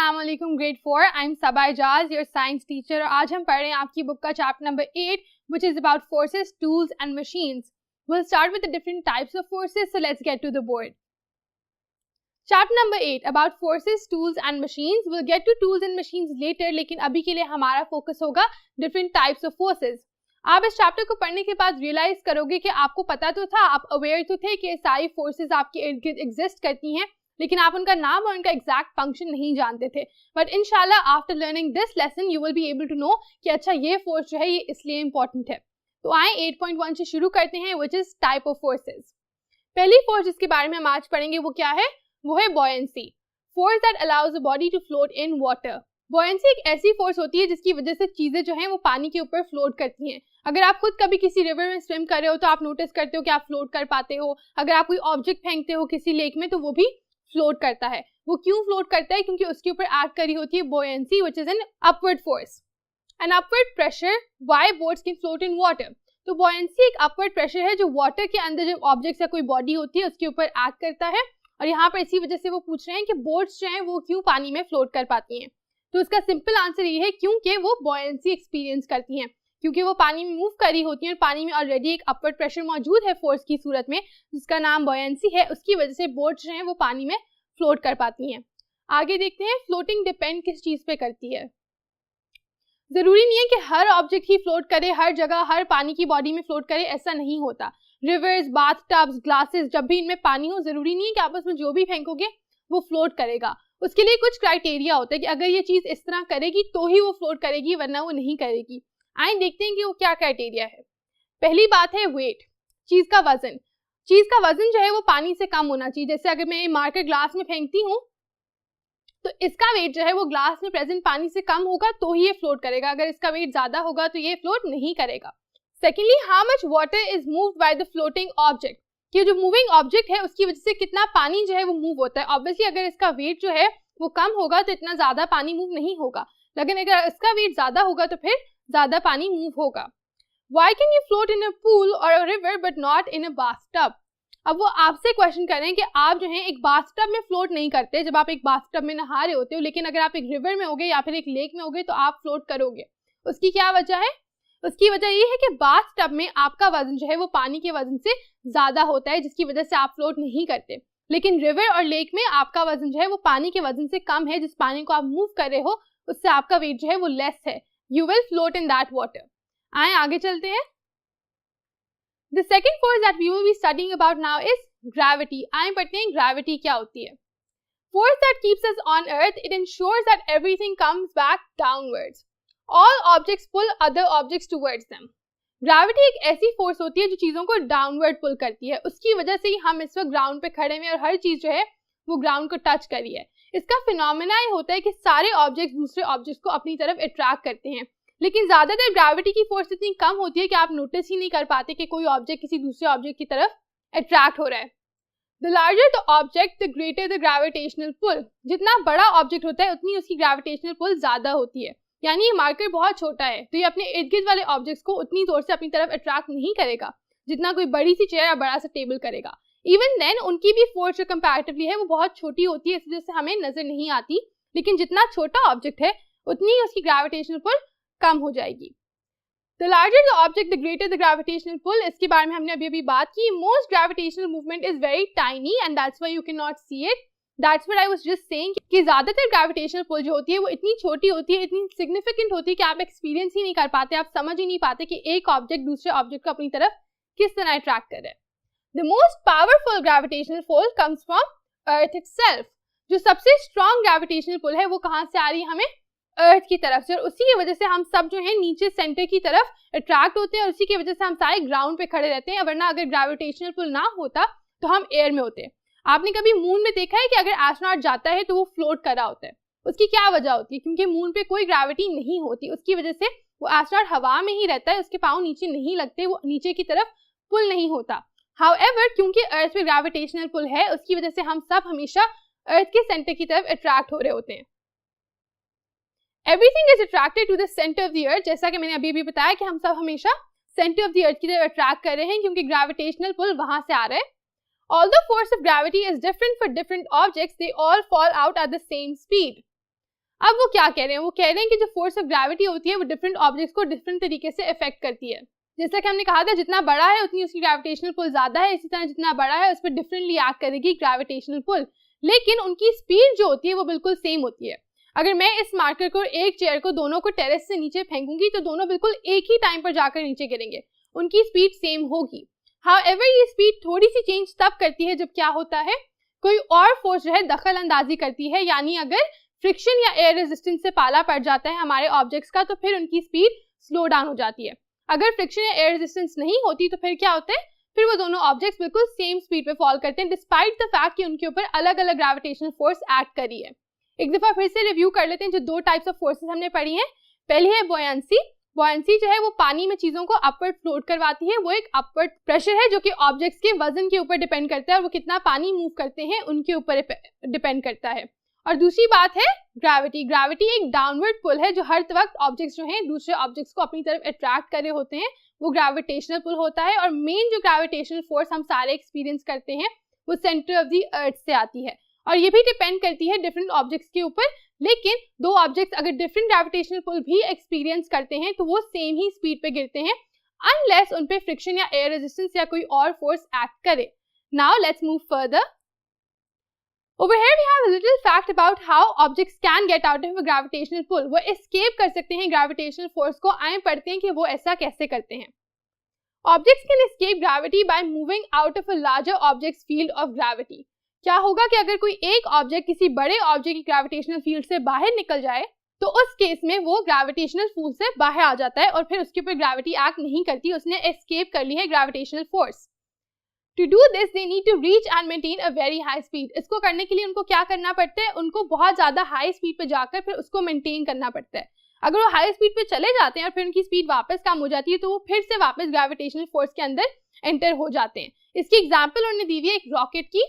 अस्सलाम वालेकुम grade 4 I am Saba Ejaz your science teacher और आज हम पढ़ रहे हैं आपकी बुक का chapter number 8 which is about forces tools and machines. We'll start with the different types of forces, so let's get to the board. Chapter number 8 about forces, tools and machines. We'll get to tools and machines later, लेकिन अभी के लिए हमारा focus होगा different types of forces. आप इस chapter को पढ़ने के बाद रियलाइज करोगे कि आपको पता तो था, आप अवेयर तो थे कि सारी फोर्सेस आपके इर्द गिर्द एग्जिस्ट करती हैं, लेकिन आप उनका नाम और उनका एग्जैक्ट फंक्शन नहीं जानते थे. बट इंशाल्लाह after learning this lesson you will be able to know कि अच्छा ये फोर्स जो है ये इसलिए इंपॉर्टेंट है. तो आए 8.1 से शुरू करते हैं, which is type of forces. पहली फोर्स जिसके बारे में हम आज पढ़ेंगे वो क्या है, वो है buoyancy. Force that allows a body to float in water. Buoyancy एक ऐसी फोर्स होती है जिसकी वजह से चीजें जो हैं वो पानी के ऊपर फ्लोट करती हैं. अगर आप खुद कभी किसी रिवर में स्विम कर रहे हो तो आप नोटिस करते हो कि आप फ्लोट कर पाते हो. अगर आप कोई ऑब्जेक्ट फेंकते हो किसी लेक में तो वो भी फ्लोट करता है. वो क्यों फ्लोट करता है? क्योंकि उसके ऊपर एक्ट करी होती है buoyancy, which is an upward force. An upward pressure why boats can float in water. तो बॉयंसी एक अपवर्ड प्रेशर है जो वाटर के अंदर जब ऑब्जेक्ट या कोई बॉडी होती है उसके ऊपर एक्ट करता है. और यहाँ पर इसी वजह से वो पूछ रहे हैं कि बोट्स जो हैं वो क्यों पानी में फ्लोट कर पाती हैं. तो इसका सिंपल आंसर ये है क्योंकि वो बॉयंसी एक्सपीरियंस करती हैं, क्योंकि वो पानी में मूव करी होती है और पानी में ऑलरेडी एक अपवर्ड प्रेशर मौजूद है फोर्स की सूरत में जिसका नाम बॉयंसी है. उसकी वजह से बोट्स जो हैं वो पानी में फ्लोट कर पाती हैं. आगे देखते हैं फ्लोटिंग डिपेंड किस चीज पे करती है. जरूरी नहीं है कि हर ऑब्जेक्ट ही फ्लोट करे, हर जगह हर पानी की बॉडी में फ्लोट करे, ऐसा नहीं होता. रिवर्स, बाथ टब्स, ग्लासेस, जब भी इनमें पानी हो जरूरी नहीं है कि आप उसमें जो भी फेंकोगे वो फ्लोट करेगा. उसके लिए कुछ क्राइटेरिया होता है कि अगर ये चीज इस तरह करेगी तो ही वो फ्लोट करेगी वरना वो नहीं करेगी. आइए देखते हैं कि वो क्या क्राइटेरिया है. पहली बात है वेट, चीज का वजन. चीज का वजन जो है वो पानी से कम होना चाहिए. जैसे अगर मैं मार्कर ग्लास में फेंकती हूँ तो इसका वेट जो है वो ग्लास में प्रेजेंट पानी से कम होगा तो ही ये फ्लोट करेगा. अगर इसका वेट ज्यादा होगा तो ये फ्लोट नहीं करेगा. Secondly, how much water is moved by the floating object. कि जो मूविंग ऑब्जेक्ट है उसकी वजह से कितना पानी जो है वो मूव होता है. ऑब्वियसली अगर इसका वेट जो है वो कम होगा तो इतना ज्यादा पानी मूव नहीं होगा, लेकिन अगर इसका वेट ज्यादा होगा तो फिर ज्यादा पानी मूव होगा. Why can you float in a pool or a river but not in a bathtub? अब वो आपसे क्वेश्चन कर रहे हैं कि आप जो है एक बाथटब में फ्लोट नहीं करते जब आप एक बाथटब में नहा रहे होते हो, लेकिन अगर आप एक रिवर में होगे या फिर एक लेक में होगे तो आप फ्लोट करोगे. उसकी क्या वजह है? उसकी वजह ये है कि बाथटब में आपका वजन जो है वो पानी के वजन से ज्यादा होता है जिसकी वजह से आप फ्लोट नहीं करते. लेकिन रिवर और लेक में आपका वजन जो है वो पानी के वजन से कम है. जिस पानी को आप मूव कर रहे हो उससे आपका वेट जो है वो लेस है. You will float in that water. आए आगे चलते हैं. The second force that we will be studying about now is gravity. आए पढ़ते हैं gravity क्या होती है. Force that keeps us on earth. It ensures that everything comes back downwards. All objects pull other objects towards them. Gravity एक ऐसी force होती है जो चीजों को डाउनवर्ड पुल करती है. उसकी वजह से ही हम इस वक्त ग्राउंड पे खड़े हैं और हर चीज जो है वो ग्राउंड को टच करी है. इसका फिनोमेना ये होता है कि सारे ऑब्जेक्ट्स दूसरे ऑब्जेक्ट्स को अपनी तरफ अट्रैक्ट करते हैं, लेकिन ज्यादातर ग्रेविटी की फोर्स इतनी कम होती है कि आप नोटिस ही नहीं कर पाते कि कोई ऑब्जेक्ट किसी दूसरे ऑब्जेक्ट की तरफ अट्रैक्ट हो रहा है. The larger the object the greater the gravitational pull. जितना बड़ा ऑब्जेक्ट होता है उतनी उसकी ग्रेविटेशनल पुल ज्यादा होती है. यानी ये मार्कर बहुत छोटा है तो ये अपने इर्द गिर्द वाले ऑब्जेक्ट्स को उतनी जोर से अपनी तरफ अट्रैक्ट नहीं करेगा जितना कोई बड़ी सी चेयर या बड़ा सा टेबल करेगा. इवन देन उनकी भी फोर्स जो कंपैरेटिवली है वो बहुत छोटी होती है, इस वजह से हमें नजर नहीं आती. लेकिन जितना छोटा ऑब्जेक्ट है उतनी ही उसकी ग्रेविटेशनल पुल कम हो जाएगी. The larger the object the greater the gravitational pull. इसके बारे में हमने अभी बात की. Most gravitational movement is very tiny and that's why you can not see it. That's what I was just saying कि ज्यादातर ग्रेविटेशनल पुल जो होती है वो इतनी छोटी होती है, इतनी सिग्निफिकेंट होती है कि आप एक्सपीरियंस ही नहीं कर पाते, आप समझ ही नहीं पाते कि एक ऑब्जेक्ट दूसरे ऑब्जेक्ट को अपनी तरफ किस तरह अट्रैक्ट कर रहा है. The most powerful gravitational force comes from Earth itself. जो सबसे strong gravitational pull है वो कहाँ से आ रही है? हमें Earth की तरफ से. और उसी की वजह से हम सब जो है नीचे सेंटर की तरफ अट्रैक्ट होते हैं और उसी की वजह से हम सारे ग्राउंड पे खड़े रहते हैं. वरना अगर ग्रेविटेशनल पुल ना होता तो हम एयर में होते. आपने कभी मून में देखा है कि अगर एस्ट्रोनॉट जाता है तो वो फ्लोट कर रहा होता है? उसकी क्या वजह होती है? क्योंकि मून पे कोई ग्रेविटी नहीं होती, उसकी वजह से वो एस्ट्रोनॉट हवा में ही रहता है, उसके पाँव नीचे नहीं लगते, वो नीचे की तरफ पुल नहीं होता. However, क्योंकि अर्थ पे ग्रेविटेशनल पुल है उसकी वजह से हम सब हमेशा अर्थ के सेंटर की तरफ अट्रैक्ट हो रहे होते हैं. Everything is attracted to the center of the earth. जैसा कि मैंने अभी बताया कि हम सब हमेशा सेंटर ऑफ द अर्थ की तरफ अट्रैक्ट कर रहे हैं क्योंकि ग्रेविटेशनल पुल वहां से आ रहा है. Although force of gravity is different for different objects, they all fall out at the same speed. अब वो क्या कह रहे हैं, वो कह रहे हैं कि जो फोर्स ऑफ ग्रेविटी होती है वो डिफरेंट ऑब्जेक्ट्स को डिफरेंट तरीके से अफेक्ट करती है। जैसा कि हमने कहा था जितना बड़ा है उतनी उसकी ग्रेविटेशनल पुल ज्यादा है, इसी तरह जितना बड़ा है उस पर डिफरेंटली एक्ट करेगी ग्रेविटेशनल पुल, लेकिन उनकी स्पीड जो होती है वो बिल्कुल सेम होती है। अगर मैं इस मार्कर को एक चेयर को दोनों को टेरेस से नीचे फेंकूंगी तो दोनों बिल्कुल एक ही टाइम पर जाकर नीचे गिरेंगे, उनकी स्पीड सेम होगी। हाउएवर ये स्पीड थोड़ी सी चेंज तब करती है जब क्या होता है, कोई और फोर्स जो है दखल अंदाजी करती है, यानी अगर फ्रिक्शन या एयर रेजिस्टेंस से पाला पड़ जाता है हमारे ऑब्जेक्ट्स का तो फिर उनकी स्पीड स्लो डाउन हो जाती है। अगर फ्रिक्शन या एयर रेजिस्टेंस नहीं होती तो फिर क्या होता है, फिर वो दोनों ऑब्जेक्ट्स बिल्कुल सेम स्पीड पे फॉल करते हैं डिस्पाइट द फैक्ट कि उनके ऊपर अलग अलग ग्रेविटेशनल फोर्स एक्ट करी है। एक दफा फिर से रिव्यू कर लेते हैं जो दो टाइप्स ऑफ फोर्सेस हमने पढ़ी हैं। पहली है बुयांसी। बुयांसी जो है वो पानी में चीजों को अपवर्ड फ्लोट करवाती है, वो एक अपवर्ड प्रेशर है जो कि ऑब्जेक्ट्स के वजन के ऊपर डिपेंड करता है और वो कितना पानी मूव करते हैं उनके ऊपर डिपेंड करता है। और दूसरी बात है ग्रेविटी। ग्रेविटी एक डाउनवर्ड पुल है जो हर वक्त ऑब्जेक्ट्स जो हैं दूसरे ऑब्जेक्ट्स को अपनी तरफ अट्रैक्ट कर रहे होते हैं, वो ग्रेविटेशनल पुल होता है। और मेन जो ग्रेविटेशनल फोर्स हम सारे एक्सपीरियंस करते हैं वो सेंटर ऑफ द अर्थ से आती है और ये भी डिपेंड करती है डिफरेंट ऑब्जेक्ट्स के ऊपर। लेकिन दो ऑब्जेक्ट्स अगर डिफरेंट ग्रेविटेशनल पुल भी एक्सपीरियंस करते हैं तो वो सेम ही स्पीड पे गिरते हैं अनलेस उन पे फ्रिक्शन या एयर रेजिस्टेंस या कोई और फोर्स एक्ट करे। Now let's move further. Over here we have a little fact about how objects can get out of a gravitational pull. वो escape कर सकते हैं gravitational force को। आए पढ़ते हैं कि वो ऐसा कैसे करते हैं। Objects can escape gravity by moving out of a larger object's field of gravity. क्या होगा कि अगर कोई एक ऑब्जेक्ट किसी बड़े ऑब्जेक्ट की ग्रेविटेशनल फील्ड से बाहर निकल जाए तो उस केस में वो ग्रेविटेशनल फोर्स से बाहर आ जाता है और फिर उसके ऊपर ग्रेविटी एक्ट नहीं करती, उसने एस्केप कर ली है gravitational force. To do this, they need to reach and maintain a very high speed. इसको करने के लिए उनको क्या करना पड़ता है, उनको बहुत ज्यादा हाई स्पीड पे जाकर फिर उसको मेंटेन करना पड़ता है। अगर वो हाई स्पीड पे चले जाते हैं और फिर उनकी स्पीड वापस कम हो जाती है तो वो फिर से वापस ग्रेविटेशनल फोर्स के अंदर एंटर हो जाते हैं। इसकी एग्जांपल उन्होंने दी हुई है एक रॉकेट की।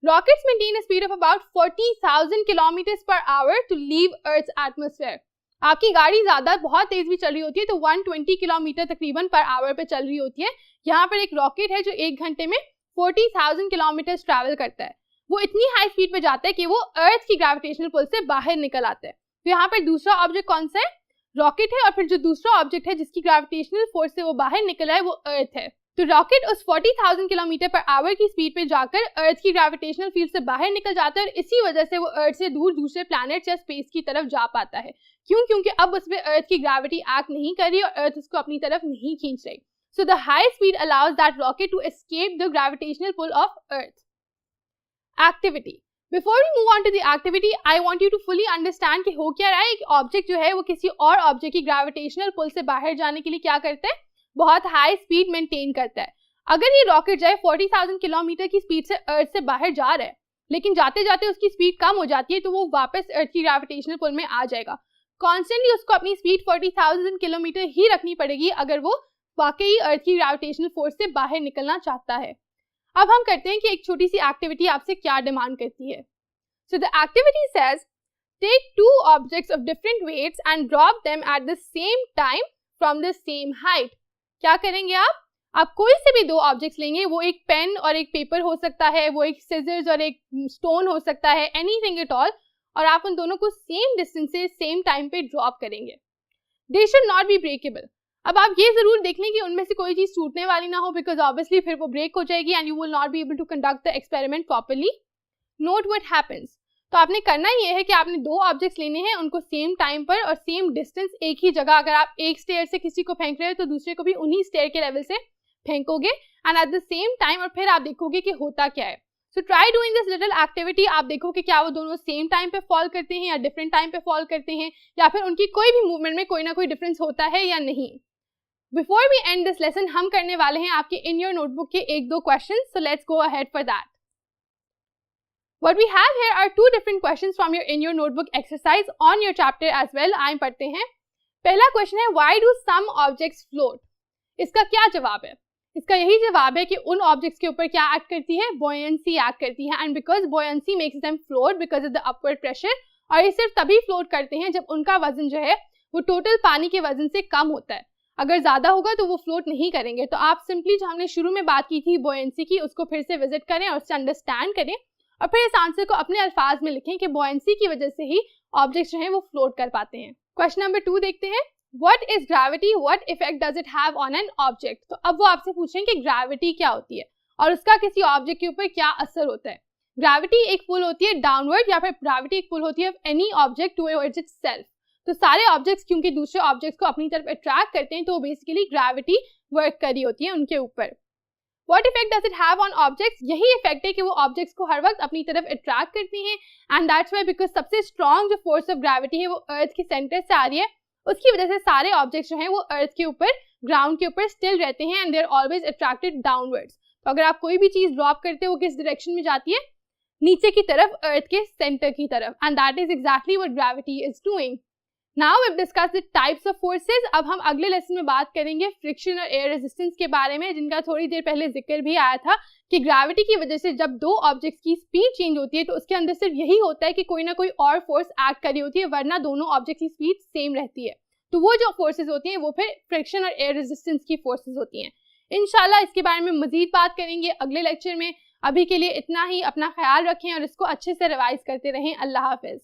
Rockets maintain a speed of about 40,000 kilometers per hour to leave Earth's atmosphere. आपकी गाड़ी ज्यादा बहुत तेज भी चल रही होती है तो 120 किलोमीटर तकरीबन पर आवर पे चल रही होती है। यहाँ पर एक रॉकेट है जो 1 घंटे में 40,000 किलोमीटर ट्रैवल करता है। वो इतनी हाई स्पीड पे जाता है कि वो अर्थ की ग्रेविटेशनल पुल से बाहर निकल आता है। तो यहाँ पर दूसरा ऑब्जेक्ट कौन सा है, रॉकेट है, और फिर जो दूसरा ऑब्जेक्ट है जिसकी ग्रेविटेशनल फोर्स से वो बाहर निकला है वो अर्थ है। तो रॉकेट उस 40,000 किलोमीटर पर आवर की स्पीड पे जाकर अर्थ की ग्रेविटेशनल फील्ड से बाहर निकल जाता है और इसी वजह से वो अर्थ से दूर दूसरे प्लैनेट्स या स्पेस की तरफ जा पाता है। क्यों? क्योंकि अब उसमें अर्थ की ग्रेविटी एक्ट नहीं कर रही और अर्थ उसको अपनी तरफ नहीं खींच रही। So the high speed allows that rocket to escape the gravitational pull of earth. Activity. Before we move on to the activity, I want you to fully understand कि हो क्या रहा है। एक ऑब्जेक्ट जो है वो किसी और ऑब्जेक्ट की ग्रेविटेशनल पुल से बाहर जाने के लिए क्या करता है, बहुत हाई स्पीड मेंटेन करता है। अगर ये रॉकेट जाए 40,000 किलोमीटर की स्पीड से अर्थ से बाहर जा रहा है लेकिन जाते जाते उसकी स्पीड कम हो जाती है तो वो वापस अर्थ की ग्रेविटेशनल पुल में आ जाएगा। कॉन्स्टेंटली उसको अपनी स्पीड 40,000 किलोमीटर ही रखनी पड़ेगी अगर वो वाकई अर्थ की ग्रेविटेशनल फोर्स से बाहर निकलना चाहता है। अब हम करते हैं कि एक छोटी सी एक्टिविटी आपसे क्या डिमांड करती है। So the activity says take 2 objects of different weights and drop them at the same time from the same height. क्या करेंगे आप कोई से भी 2 ऑब्जेक्ट्स लेंगे, वो एक पेन और एक पेपर हो सकता है, वो एक सिजर्स और एक स्टोन हो सकता है, एनीथिंग एट ऑल, और आप उन दोनों को सेम डिस्टेंस से सेम टाइम पे ड्रॉप करेंगे। They should not be breakable. अब आप ये जरूर देख लें कि उनमें से कोई चीज टूटने वाली ना हो बिकॉज ऑब्वियसली फिर वो ब्रेक हो जाएगी and you will not be able to conduct the experiment properly. Note what happens. तो आपने करना ये है कि आपने 2 ऑब्जेक्ट्स लेने हैं, उनको सेम टाइम पर और सेम डिस्टेंस एक ही जगह, अगर आप एक स्टेयर से किसी को फेंक रहे हो तो दूसरे को भी उन्हीं स्टेयर के लेवल से फेंकोगे and at the same time, और फिर आप देखोगे कि होता क्या है। So try doing this little activity. आप देखो कि क्या वो दोनों सेम टाइम पे फॉल करते हैं या डिफरेंट टाइम पे फॉल करते हैं या फिर उनकी कोई भी मूवमेंट में कोई ना कोई डिफरेंस होता है या नहीं। Before we end this lesson हम करने वाले हैं आपके इन योर नोटबुक के 1-2 question. So let's go ahead for that. What we have here are 2 different questions from your in your notebook exercise on your chapter as well. आए पढ़ते हैं। पहला क्वेश्चन है why do some objects float? इसका क्या जवाब है? इसका यही जवाब है कि उन ऑब्जेक्ट्स के ऊपर क्या एक्ट करती है, buoyancy एक्ट करती है, and because buoyancy makes them float because of the upward pressure। और ये सिर्फ तभी फ्लोट करते हैं जब उनका वजन जो है वो टोटल पानी के वजन से कम होता है। अगर ज्यादा होगा तो वो फ्लोट नहीं करेंगे। तो आप सिंपली जो हमने शुरू में बात की थी buoyancy की, उसको फिर से विजिट करें और उससे अंडरस्टैंड करें और फिर इस आंसर को अपने अल्फाज में लिखें कि buoyancy की वजह से ही ऑब्जेक्ट्स जो हैं वो फ्लोट कर पाते हैं। क्वेश्चन नंबर 2 देखते हैं, what is gravity, what effect does it have on an object. तो अब वो आपसे पूछेंगे कि ग्रेविटी क्या होती है और उसका किसी ऑब्जेक्ट के ऊपर क्या असर होता है। ग्रेविटी एक पुल होती है डाउनवर्ड, या फिर ग्रेविटी एक पुल होती है एनी ऑब्जेक्ट टुवर्ड्स इटसेल्फ। तो सारे ऑब्जेक्ट्स क्योंकि दूसरे ऑब्जेक्ट्स को अपनी तरफ अट्रैक्ट करते हैं, तो बेसिकली ग्रेविटी वर्क कर रही होती है उनके ऊपर। What effect does it have on objects? यही इफेक्ट है कि वो ऑब्जेक्ट्स को हर वक्त अपनी तरफ अट्रैक्ट करती हैं, एंड दैट्स व्हाई बिकॉज सबसे स्ट्रॉन्ग जो फोर्स ऑफ ग्रेविटी है वो अर्थ के सेंटर से आ रही है, उसकी वजह से सारे ऑब्जेक्ट्स जो हैं वो अर्थ के ऊपर, ग्राउंड के ऊपर स्टिल रहते हैं, and they are always attracted downwards. तो अगर आप कोई भी चीज ड्रॉप करते हो, वो किस डायरेक्शन में जाती है? नीचे की तरफ, अर्थ के सेंटर की तरफ, and that is exactly what gravity is doing. Now we discuss the types of forces. अब हम अगले लेसन में बात करेंगे फ्रिक्शन और एयर रेजिस्टेंस के बारे में, जिनका थोड़ी देर पहले जिक्र भी आया था कि ग्रेविटी की वजह से जब दो ऑब्जेक्ट्स की स्पीड चेंज होती है तो उसके अंदर सिर्फ यही होता है कि कोई ना कोई और फोर्स एक्ट कर रही होती है, वरना दोनों ऑब्जेक्ट की स्पीड सेम रहती है। तो वो जो फोर्सेस होती हैं वो फिर फ्रिक्शन और एयर रेजिस्टेंस की फोर्सेस होती हैं। इंशाल्लाह इसके बारे में मजीद बात करेंगे अगले लेक्चर में। अभी के लिए इतना ही, अपना ख्याल रखें और इसको अच्छे से रिवाइज करते रहें। अल्लाह हाफिज।